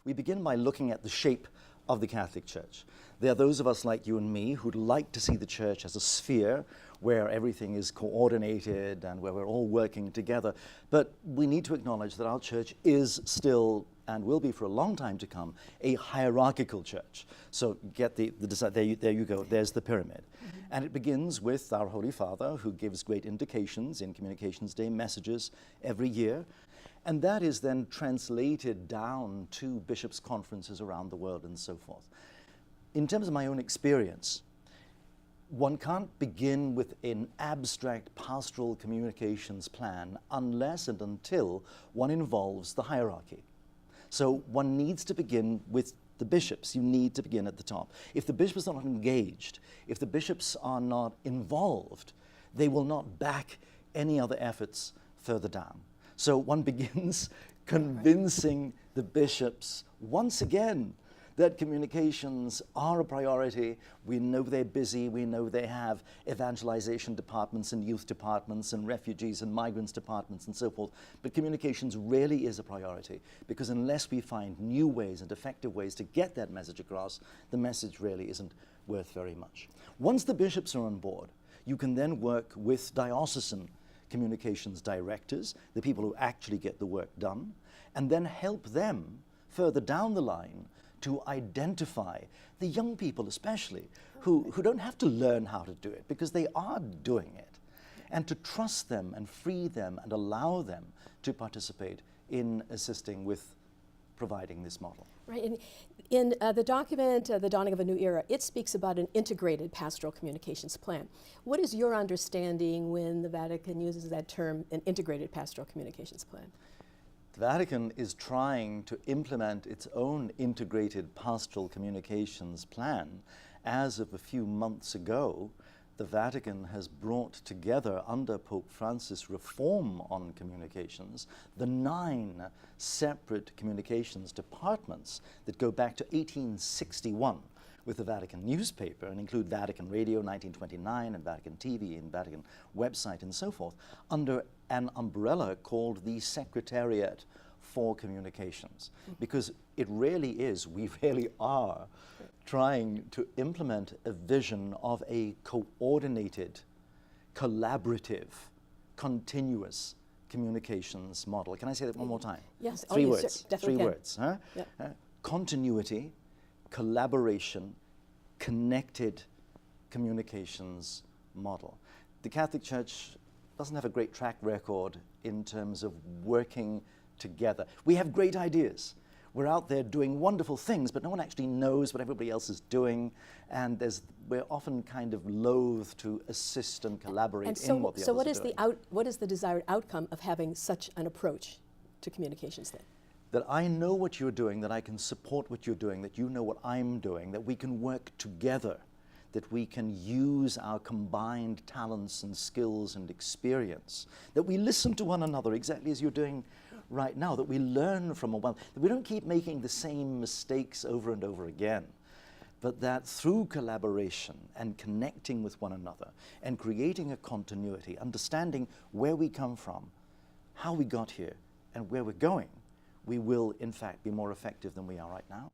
We begin by looking at the shape of the Catholic Church. There are those of us like you and me who'd like to see the Church as a sphere where everything is coordinated and where we're all working together. But we need to acknowledge that our Church is still, and will be for a long time to come, a hierarchical church. So get there you go, there's the pyramid. Mm-hmm. And it begins with our Holy Father, who gives great indications in Communications Day messages every year. And that is then translated down to bishops' conferences around the world and so forth. In terms of my own experience, one can't begin with an abstract pastoral communications plan unless and until one involves the hierarchy. So one needs to begin with the bishops. You need to begin at the top. If the bishops are not engaged, if the bishops are not involved, they will not back any other efforts further down. So one begins convincing the bishops once again that communications are a priority. We know they're busy. We know they have evangelization departments and youth departments and refugees and migrants departments and so forth. But communications really is a priority, because unless we find new ways and effective ways to get that message across, the message really isn't worth very much. Once the bishops are on board, you can then work with diocesan communications directors, the people who actually get the work done, and then help them further down the line to identify the young people especially who don't have to learn how to do it because they are doing it, and to trust them and free them and allow them to participate in assisting with providing this model. Right, and in the document, The Dawning of a New Era, it speaks about an integrated pastoral communications plan. What is your understanding when the Vatican uses that term, an integrated pastoral communications plan? The Vatican is trying to implement its own integrated pastoral communications plan. As of a few months ago, the Vatican has brought together, under Pope Francis' reform on communications, the 9 separate communications departments that go back to 1861 with the Vatican newspaper and include Vatican Radio 1929 and Vatican TV and Vatican website and so forth, under an umbrella called the Secretariat for Communications. Because it really is, we really are trying to implement a vision of a coordinated, collaborative, continuous communications model. Can I say that one more time? Yes. Three words. Definitely. Three words. Huh? Yep. Continuity, collaboration, connected communications model. The Catholic Church doesn't have a great track record in terms of working together. We have great ideas. We're out there doing wonderful things, but no one actually knows what everybody else is doing, and we're often kind of loath to assist and collaborate in what the others are doing. What is the desired outcome of having such an approach to communications then? That I know what you're doing, that I can support what you're doing, that you know what I'm doing, that we can work together, that we can use our combined talents and skills and experience, that we listen to one another exactly as you're doing right now, that we learn from one, that we don't keep making the same mistakes over and over again, but that through collaboration and connecting with one another and creating a continuity, understanding where we come from, how we got here, and where we're going, we will in fact be more effective than we are right now.